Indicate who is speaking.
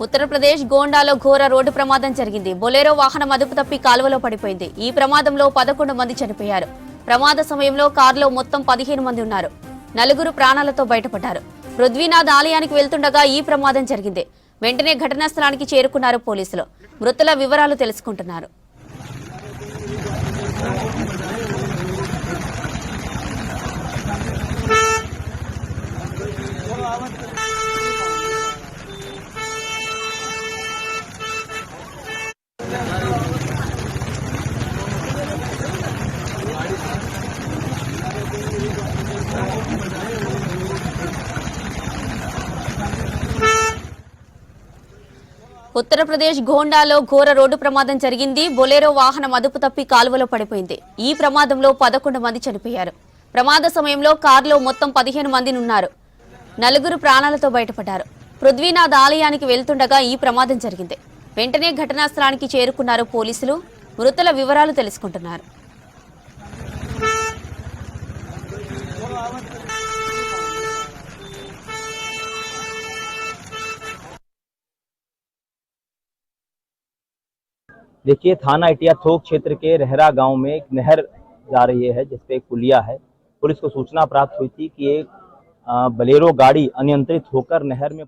Speaker 1: ఉత్తరప్రదేశ్ గోండాలో ఘోర రోడ్డు ప్రమాదం జరిగింది. బొలెరో వాహనం అదుపు తప్పి కాలువలో పడిపోయింది. ఈ ప్రమాదంలో 11 మంది చనిపోయారు. ప్రమాద సమయంలో కారులో మొత్తం 15 మంది ఉన్నారు. 4 ప్రాణాలతో బయటపడ్డారు. పృథ్వీనాథ్ ఆలయానికి వెళ్తుండగా ఈ ప్రమాదం జరిగింది. వెంటనే ఘటనా స్థలానికి చేరుకున్నారు పోలీసులు. మృతుల వివరాలు తెలుసుకుంటున్నారు. ఉత్తరప్రదేశ్ గోండాలో ఘోర రోడ్డు ప్రమాదం జరిగింది. బొలెరో వాహనం అదుపు తప్పి కాలువలో పడిపోయింది. ఈ ప్రమాదంలో 11 మంది చనిపోయారు. ప్రమాద సమయంలో కారులో మొత్తం 15 మంది ఉన్నారు. 4 ప్రాణాలతో బయటపడ్డారు. పృథ్వీనాథ్ ఆలయానికి వెళ్తుండగా ఈ ప్రమాదం జరిగింది. వెంటనే ఘటనా స్థలానికి చేరుకున్నారు పోలీసులు. మృతుల వివరాలు తెలుసుకుంటున్నారు.
Speaker 2: देखिए, थाना इटिया थोक क्षेत्र के रहरा गांव में एक नहर जा रही है जिसपे एक पुलिया है। पुलिस को सूचना प्राप्त हुई थी कि एक बलेरो गाड़ी अनियंत्रित होकर नहर में